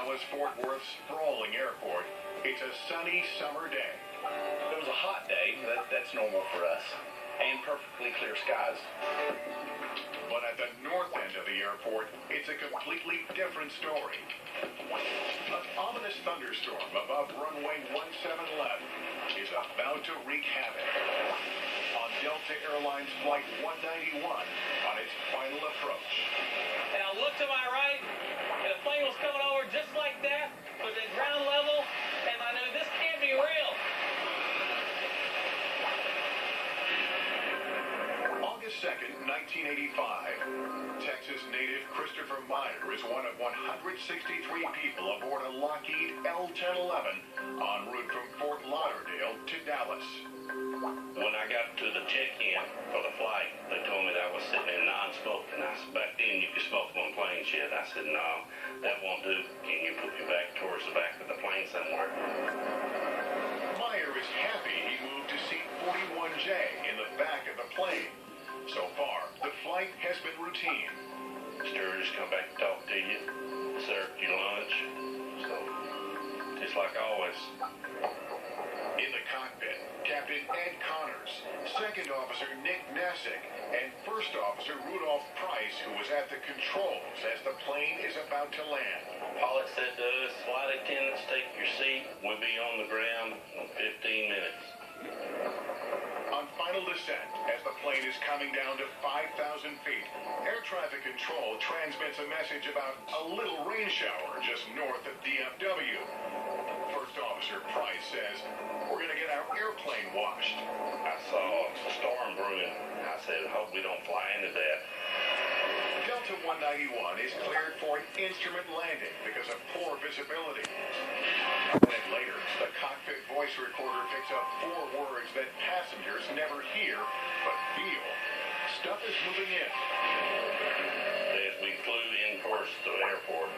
Dallas-Fort Worth sprawling airport, it's a sunny summer day. It was a hot day. That's normal for us. And perfectly clear skies. But at the north end of the airport, it's a completely different story. An ominous thunderstorm above runway 17 left is about to wreak havoc on Delta Airlines Flight 191 on its final approach. And I looked to my right, and a plane was coming over just like that, was at ground level, and I knew this can't be real. August 2nd, 1985. Texas native Christopher Meyer is one of 163 people aboard a Lockheed L-1011 en route from Fort Lauderdale to Dallas. When I got to the check-in for the flight, they told me that I was sitting in non-smoking. I said, back then you could smoke on planes yet. I said, no, that won't do. Can you put me back towards the back of the plane somewhere? Meyer is happy he moved to seat 41J in the back of the plane. So far, the flight has been routine. Stewardess come back and talk to you, served you lunch. So, just like always. In the cockpit, Captain Ed Connors, Second Officer Nick Nassick, and First Officer Rudolph Price, who was at the controls as the plane is about to land. Pilot said to us, flight attendants, take your seat. We'll be on the ground in 15 minutes. On final descent, as the plane is coming down to 5,000 feet, air traffic control transmits a message about a little rain shower just north of DFW. First Officer Price says, we're going to get our airplane washed. I saw a storm brewing. I said, hope we don't fly into that. Delta 191 is cleared for an instrument landing because of poor visibility. A minute later, the cockpit voice recorder picks up 4 words that passengers never hear but feel. Stuff is moving in. As we flew in towards the airport,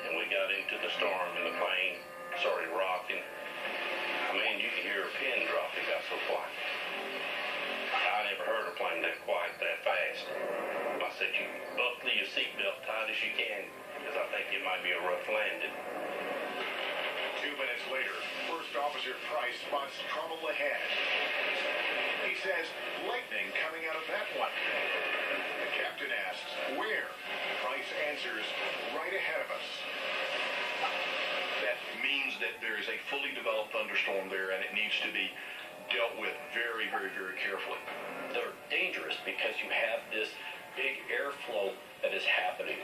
and we got into the storm, and the plane started rocking. I mean, you could hear a pin drop. It got so quiet. I never heard a plane that quiet that fast. I said, you buckle your seatbelt tight as you can, because I think it might be a rough landing. 2 minutes later, First Officer Price spots trouble ahead. He says, lightning coming out of that one. The captain asks, where? Price answers, right ahead of us. That means that there is a fully developed thunderstorm there, and it needs to be dealt with very, very, very carefully. They're dangerous because you have this big airflow that is happening.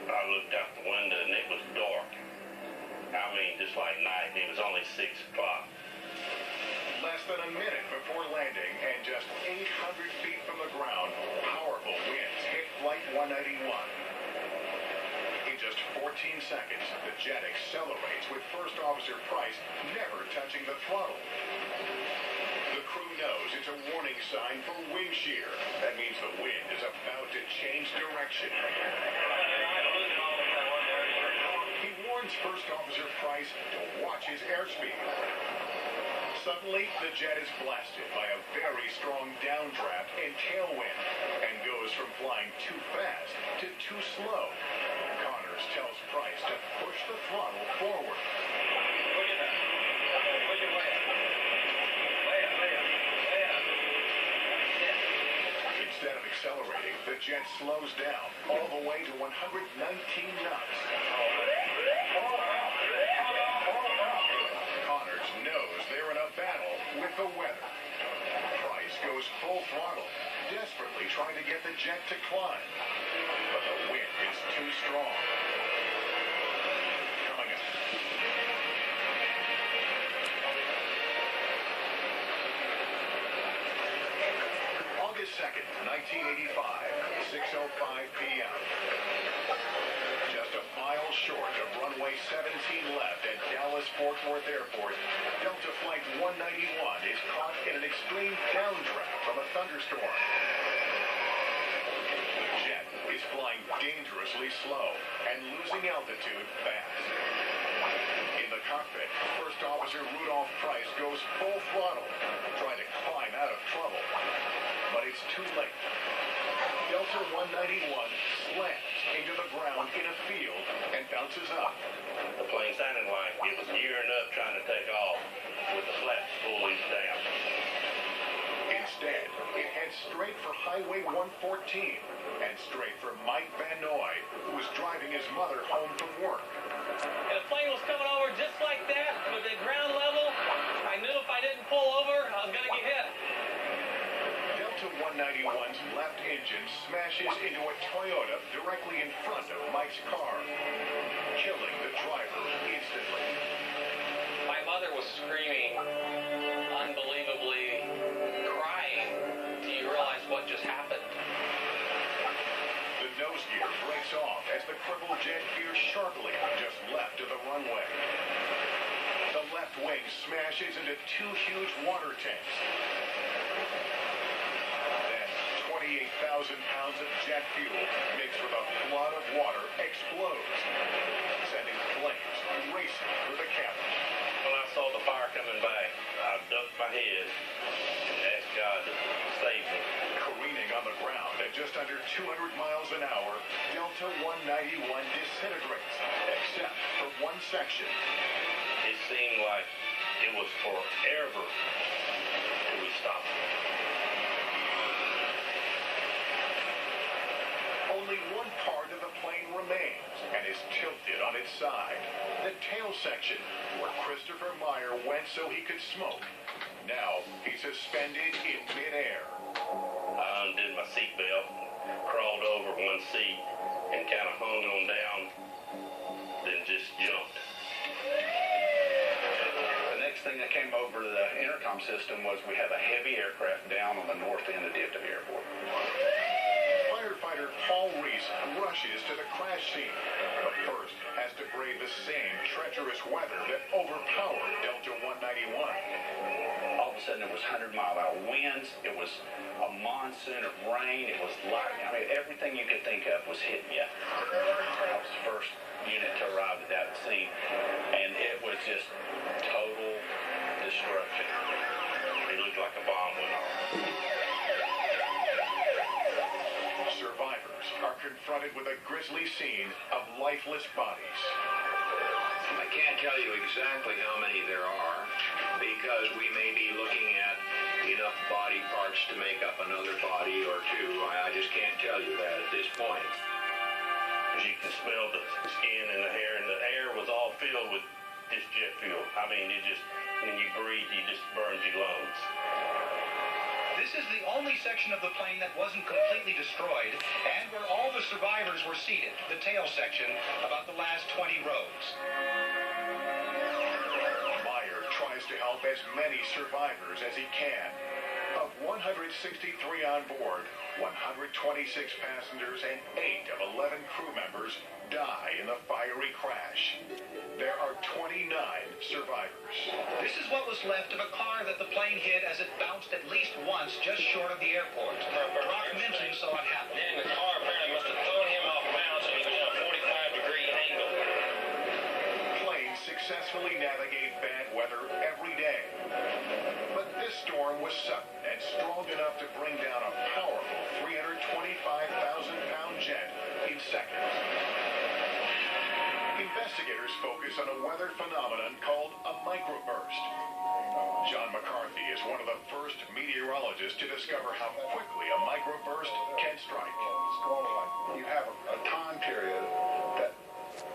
I looked out the window, and it was dark. I mean, just like night. It was only 6 o'clock. Less than a minute before landing and just 800 feet from the ground, powerful winds hit Flight 191. In just 14 seconds, the jet accelerates with First Officer Price never touching the throttle. The crew knows it's a warning sign for wind shear. That means the wind is about to change direction. He warns First Officer Price to watch his airspeed. Suddenly, the jet is blasted by a very strong downdraft and tailwind and goes from flying too fast to too slow. Connors tells Price to push the throttle forward. Instead of accelerating, the jet slows down all the way to 119 knots. Connors knows they're in a battle with the weather. Price goes full throttle, desperately trying to get the jet to climb. But the wind is too strong. Coming up. August 2nd, 1985, 6:05 p.m. Just a mile short of runway 17 left at Dallas-Fort Worth Airport, Delta Flight 191 is caught in an extreme downdraft from a thunderstorm. The jet is flying dangerously slow and losing altitude fast. In the cockpit, First Officer Rudolph Price goes full throttle, trying to climb out of trouble. But it's too late. Delta 191 slams into the ground in a field and bounces up. It was gearing up, trying to take off with the flaps fully down. Instead, it heads straight for Highway 114 and straight for Mike Van Noy, who was driving his mother home from work. And a plane was coming over just like that, with the ground level. I knew if I didn't pull over, I was going to get hit. Delta 191's left engine smashes into a Toyota directly in front of Mike's car, killing the driver instantly. My mother was screaming, unbelievably crying. Do you realize what just happened? The nose gear breaks off as the crippled jet veers sharply just left of the runway. The left wing smashes into two huge water tanks. Then 28,000 pounds of jet fuel mixed with a flood of water explodes, sending flames racing through the cabin. When I saw the fire coming back, I ducked my head and asked God to save me. Careening on the ground at just under 200 miles an hour, Delta 191 disintegrates, except for one section. It seemed like it was forever till we stopped. Only one part of the plane remains and is tilted on its side. The tail section, where Christopher Meyer went so he could smoke. Now he's suspended in midair. I undid my seatbelt, crawled over one seat, and kind of hung on down, then just jumped. The next thing that came over to the intercom system was we have a heavy aircraft down on the north end of DFW Airport. Firefighter Paul Reese rushes to the crash scene, but first has to brave the same treacherous weather that overpowered Delta 191. All of a sudden, it was 100-mile-an-hour winds. It was a monsoon of rain. It was lightning. I mean, everything you could think of was hitting you. I was the first unit to arrive at that scene, and it was just total destruction. It looked like a bomb went off. Survivors are confronted with a grisly scene of lifeless bodies. I can't tell you exactly how many there are because we may be looking at enough body parts to make up another body or two. I just can't tell you that at this point. You can smell the skin and the hair, and the air was all filled with this jet fuel. I mean, it just, when you breathe, it just burns your lungs. This is the only section of the plane that wasn't completely destroyed and where all the survivors were seated, the tail section, about the last 20 rows. Meyer tries to help as many survivors as he can. Of 163 on board, 126 passengers and 8 of 11 crew members die in the fiery crash. There are 29 survivors. This is what was left of a car that the plane hit as it bounced at least once just short of the airport. Brock Minton saw it happen. Then the car apparently must have thrown him off balance and he was in a 45-degree angle. Planes successfully navigate bad weather every day. But this storm was sudden and strong enough to bring down a powerful 325,000-pound jet in seconds. Investigators focus on a weather phenomenon called a microburst. John McCarthy is one of the first meteorologists to discover how quickly a microburst can strike. You have a time period that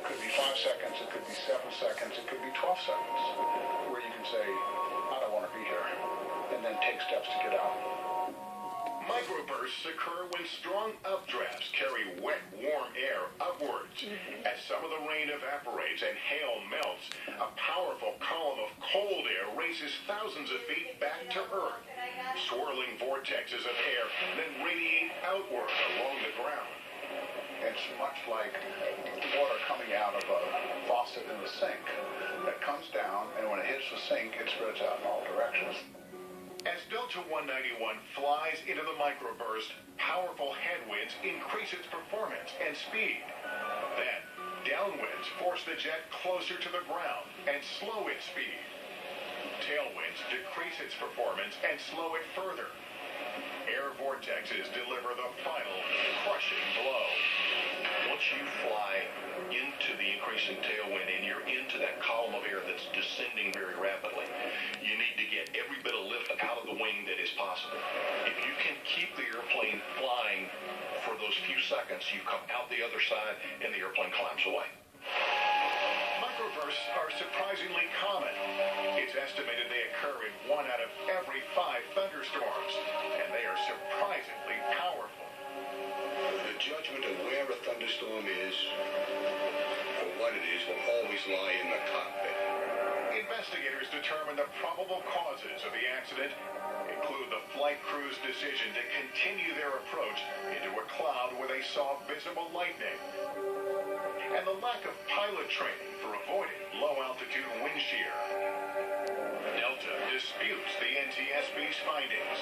could be 5 seconds, it could be 7 seconds, it could be 12 seconds, where you can say, I don't want to be here, and then take steps to get out. Microbursts occur when strong updrafts carry wet, warm air upwards. As some of the rain evaporates and hail melts, a powerful column of cold air races thousands of feet back to Earth. Swirling vortexes of air then radiate outward along the ground. It's much like water coming out of a faucet in the sink that comes down, and when it hits the sink, it spreads out in all directions. As Delta 191 flies into the microburst, powerful headwinds increase its performance and speed. Then, downwinds force the jet closer to the ground and slow its speed. Tailwinds decrease its performance and slow it further. Air vortexes deliver the final crushing blow. Once you fly into the increasing tailwind and you're into that column of air that's descending very rapidly. You need to get every bit of lift out of the wing that is possible. If you can keep the airplane flying for those few seconds, you come out the other side and the airplane climbs away. Microbursts are surprisingly common. It's estimated they occur in 1 out of every 5 thunderstorms, and they are surprisingly powerful. The judgment of where a thunderstorm is, for what it is, will always lie in the cockpit. Investigators determine the probable causes of the accident include the flight crew's decision to continue their approach into a cloud where they saw visible lightning, and the lack of pilot training for avoiding low-altitude wind shear. Delta disputes the NTSB's findings.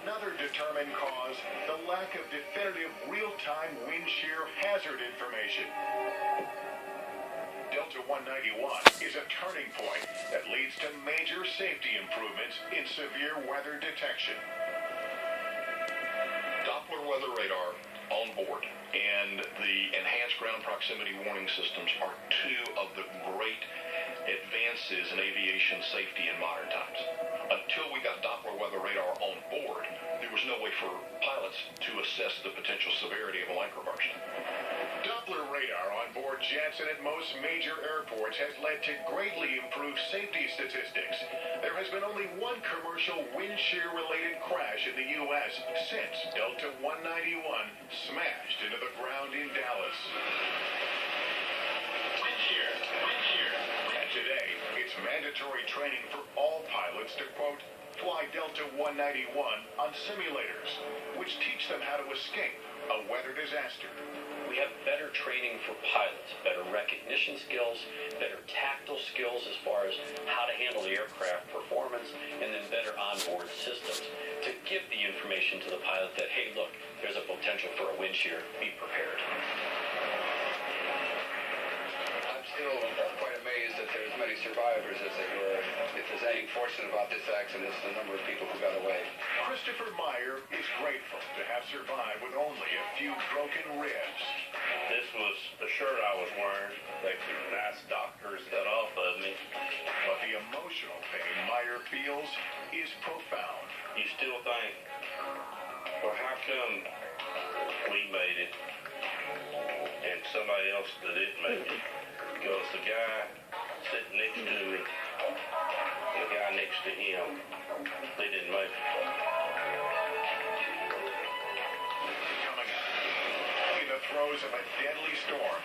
Another determined cause, the lack of definitive real-time wind shear hazard information. Delta 191 is a turning point that leads to major safety improvements in severe weather detection. Doppler weather radar on board and the enhanced ground proximity warning systems are two of the great advances in aviation safety in modern times. Until we got Doppler weather radar on board, there was no way for pilots to assess the potential severity of a microburst. Doppler radar on board jets and at most major airports has led to greatly improved safety statistics. There has been only one commercial wind shear-related crash in the U.S. since Delta 191 smashed into the ground in Dallas. Wind shear, wind shear. And today, it's mandatory training for all pilots to, quote, fly Delta 191 on simulators, which teach them how to escape a weather disaster. We have better training for pilots, better recognition skills, better tactile skills as far as how to handle the aircraft performance, and then better onboard systems to give the information to the pilot that, hey, look, there's a potential for a wind shear, be prepared. I'm still quite amazed that there's many survivors as they were. If there's anything fortunate about this accident, it's the number of people who got away. Christopher Meyer is grateful to have survived with only a few broken ribs. This was the shirt I was wearing that the nice doctors cut off of me. But the emotional pain Meyer feels is profound. You still think, well, how come we made it and somebody else didn't make it? Because the guy sitting next to me and the guy next to him, they didn't make it. Coming up, in the throes of a deadly storm,